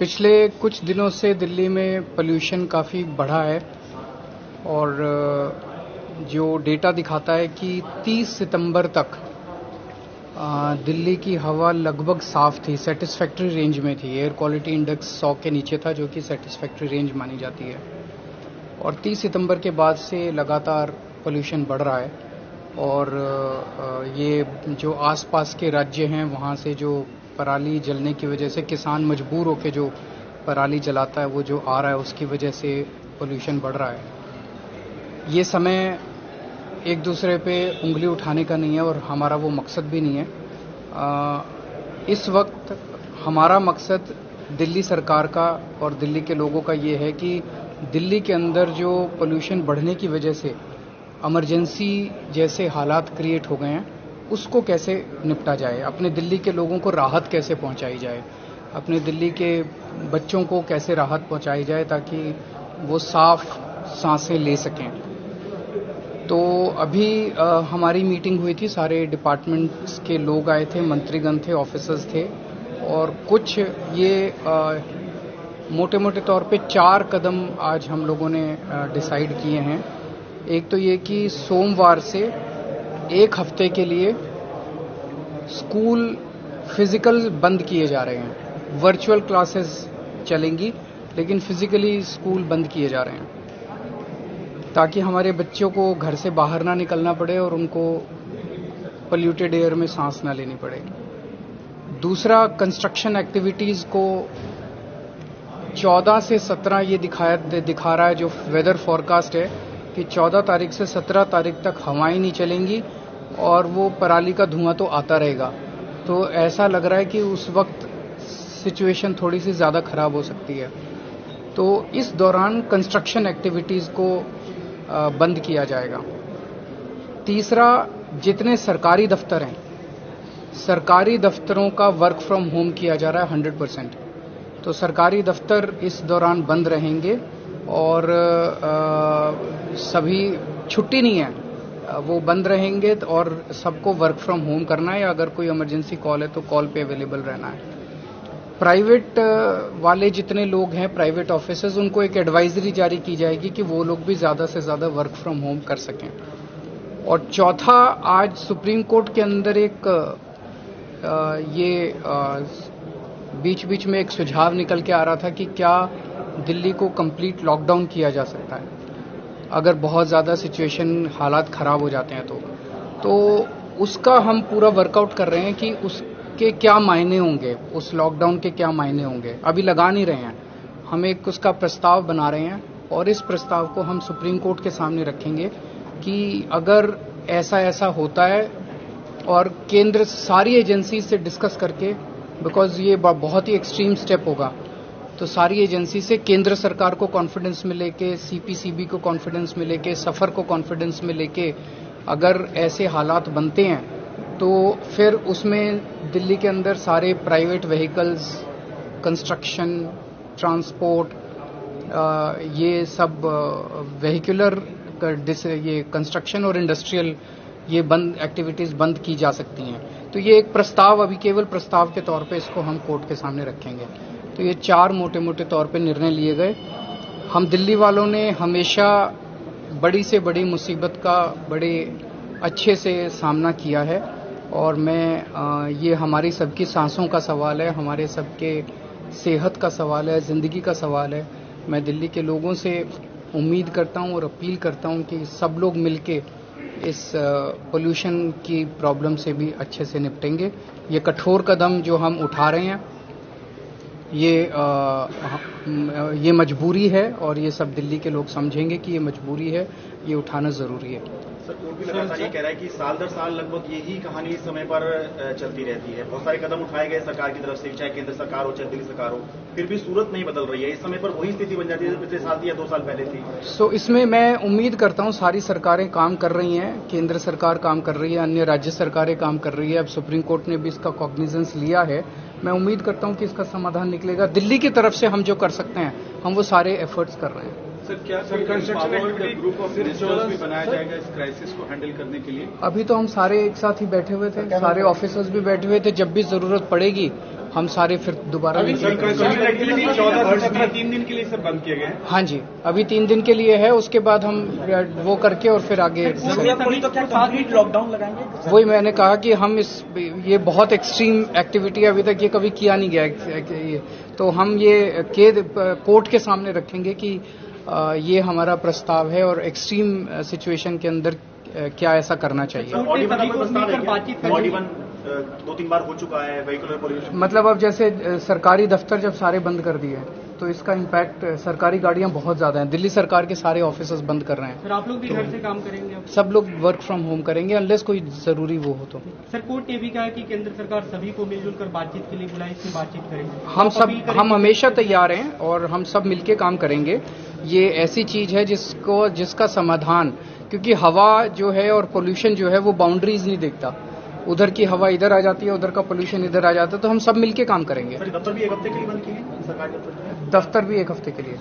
पिछले कुछ दिनों से दिल्ली में पोल्यूशन काफ़ी बढ़ा है और जो डेटा दिखाता है कि 30 सितंबर तक दिल्ली की हवा लगभग साफ थी, सेटिस्फैक्ट्री रेंज में थी। एयर क्वालिटी इंडेक्स 100 के नीचे था, जो कि सेटिस्फैक्ट्री रेंज मानी जाती है। और 30 सितंबर के बाद से लगातार पोल्यूशन बढ़ रहा है और ये जो आसपास के राज्य हैं वहाँ से जो पराली जलने की वजह से किसान मजबूर होकर जो पराली जलाता है वो जो आ रहा है, उसकी वजह से पोल्यूशन बढ़ रहा है। ये समय एक दूसरे पे उंगली उठाने का नहीं है और हमारा वो मकसद भी नहीं है। इस वक्त हमारा मकसद दिल्ली सरकार का और दिल्ली के लोगों का ये है कि दिल्ली के अंदर जो पोल्यूशन बढ़ने की वजह से इमरजेंसी जैसे हालात क्रिएट हो गए हैं, उसको कैसे निपटा जाए, अपने दिल्ली के लोगों को राहत कैसे पहुंचाई जाए, अपने दिल्ली के बच्चों को कैसे राहत पहुंचाई जाए ताकि वो साफ सांसें ले सकें। तो अभी हमारी मीटिंग हुई थी, सारे डिपार्टमेंट्स के लोग आए थे, मंत्रीगण थे, ऑफिसर्स थे और कुछ ये मोटे मोटे तौर पे 4 कदम आज हम लोगों ने डिसाइड किए हैं। एक तो ये कि सोमवार से 1 हफ्ते के लिए स्कूल फिजिकल बंद किए जा रहे हैं। वर्चुअल क्लासेस चलेंगी लेकिन फिजिकली स्कूल बंद किए जा रहे हैं ताकि हमारे बच्चों को घर से बाहर ना निकलना पड़े और उनको पोल्यूटेड एयर में सांस ना लेनी पड़े। दूसरा, कंस्ट्रक्शन एक्टिविटीज को 14 से 17 ये दिखा रहा है जो वेदर फॉरकास्ट है कि 14 तारीख से 17 तारीख तक हवाएं नहीं चलेंगी और वो पराली का धुआं तो आता रहेगा। तो ऐसा लग रहा है कि उस वक्त सिचुएशन थोड़ी सी ज्यादा खराब हो सकती है। तो इस दौरान कंस्ट्रक्शन एक्टिविटीज को बंद किया जाएगा। तीसरा, जितने सरकारी दफ्तर हैं, सरकारी दफ्तरों का वर्क फ्रॉम होम किया जा रहा है 100%। तो सरकारी दफ्तर इस दौरान बंद रहेंगे और सभी छुट्टी नहीं है, वो बंद रहेंगे और सबको वर्क फ्रॉम होम करना है। अगर कोई इमरजेंसी कॉल है तो कॉल पे अवेलेबल रहना है। प्राइवेट वाले जितने लोग हैं, प्राइवेट ऑफिसर्स, उनको एक एडवाइजरी जारी की जाएगी कि वो लोग भी ज्यादा से ज्यादा वर्क फ्रॉम होम कर सकें। और चौथा, आज सुप्रीम कोर्ट के अंदर एक बीच बीच में एक सुझाव निकल के आ रहा था कि क्या दिल्ली को कंप्लीट लॉकडाउन किया जा सकता है अगर बहुत ज्यादा सिचुएशन हालात खराब हो जाते हैं तो उसका हम पूरा वर्कआउट कर रहे हैं कि उसके क्या मायने होंगे, उस लॉकडाउन के क्या मायने होंगे। अभी लगा नहीं रहे हैं, हम एक उसका प्रस्ताव बना रहे हैं और इस प्रस्ताव को हम सुप्रीम कोर्ट के सामने रखेंगे कि अगर ऐसा ऐसा होता है और केंद्र सारी एजेंसी से डिस्कस करके, बिकॉज ये बहुत ही एक्सट्रीम स्टेप होगा, तो सारी एजेंसी से केंद्र सरकार को कॉन्फिडेंस में लेके, सीपीसीबी को कॉन्फिडेंस में लेके, सफर को कॉन्फिडेंस में लेके अगर ऐसे हालात बनते हैं तो फिर उसमें दिल्ली के अंदर सारे प्राइवेट व्हीकल्स, कंस्ट्रक्शन, ट्रांसपोर्ट, ये सब व्हीकुलर, ये कंस्ट्रक्शन और इंडस्ट्रियल, ये एक्टिविटीज बंद की जा सकती हैं। तो ये एक प्रस्ताव, अभी केवल प्रस्ताव के तौर पे इसको हम कोर्ट के सामने रखेंगे। तो ये 4 मोटे मोटे तौर पे निर्णय लिए गए। हम दिल्ली वालों ने हमेशा बड़ी से बड़ी मुसीबत का बड़े अच्छे से सामना किया है और ये हमारी सबकी सांसों का सवाल है, हमारे सबके सेहत का सवाल है, जिंदगी का सवाल है। मैं दिल्ली के लोगों से उम्मीद करता हूं और अपील करता हूं कि सब लोग मिलके इस पोल्यूशन की प्रॉब्लम से भी अच्छे से निपटेंगे। ये कठोर कदम जो हम उठा रहे हैं, ये मजबूरी है और ये सब दिल्ली के लोग समझेंगे कि ये मजबूरी है, ये उठाना जरूरी है। सर, कोर्ट भी लगातार ये कह रहा है कि साल दर साल लगभग यही कहानी इस समय पर चलती रहती है। बहुत सारे कदम उठाए गए सरकार की तरफ से, चाहे केंद्र सरकार हो चाहे दिल्ली सरकार हो, फिर भी सूरत नहीं बदल रही है। इस समय पर वही स्थिति बन जाती है पिछले साल थी या 2 साल पहले थी। इसमें मैं उम्मीद करता हूं सारी सरकारें काम कर रही हैं, केंद्र सरकार काम कर रही है, अन्य राज्य सरकारें काम कर रही है। अब सुप्रीम कोर्ट ने भी इसका कॉग्निजेंस लिया है। मैं उम्मीद करता हूं कि इसका समाधान निकलेगा। दिल्ली की तरफ से हम जो कर सकते हैं, हम वो सारे एफर्ट्स कर रहे हैं। सर, क्या ग्रुप ऑफ मिनिस्टर्स भी बनाया जाएगा इस क्राइसिस को हैंडल करने के लिए? अभी तो हम सारे एक साथ ही बैठे हुए थे, सारे ऑफिसर्स भी बैठे हुए थे। जब भी जरूरत पड़ेगी हम सारे फिर दोबारा एक्टिविटी 14 से 17 3 दिन के लिए सब बंद किए गए हैं। हाँ जी, अभी 3 दिन के लिए है, उसके बाद हम वो करके और फिर आगे लॉकडाउन लगाएंगे। वही मैंने कहा कि हम ये बहुत एक्सट्रीम एक्टिविटी अभी तक ये कभी किया नहीं गया, तो हम ये कोर्ट के सामने रखेंगे कि ये हमारा प्रस्ताव है और एक्सट्रीम सिचुएशन के अंदर क्या ऐसा करना चाहिए। ऑडी 1 2-3 बार हो चुका है, वेहिकुलर पॉल्यूशन। मतलब अब जैसे सरकारी दफ्तर जब सारे बंद कर दिए तो इसका इम्पैक्ट, सरकारी गाड़ियां बहुत ज्यादा हैं, दिल्ली सरकार के सारे ऑफिसेज बंद कर रहे हैं। सर आप लोग भी घर से काम करेंगे? सब लोग वर्क फ्रॉम होम करेंगे अनलेस कोई जरूरी वो हो तो। सर कोर्ट ने भी कहा है कि केंद्र सरकार सभी को मिलजुल कर बातचीत के लिए बुलाई, इसमें बातचीत करेंगे। हम हमेशा तैयार हैं और हम सब मिलके काम करेंगे। ये ऐसी चीज है जिसका समाधान, क्योंकि हवा जो है और पोल्यूशन जो है वो बाउंड्रीज नहीं देखता, उधर की हवा इधर आ जाती है, उधर का पोल्यूशन इधर आ जाता है, तो हम सब मिलके काम करेंगे। दफ्तर भी 1 हफ्ते के लिए बंद किए हैं सरकारी दफ्तर? दफ्तर भी 1 हफ्ते के लिए।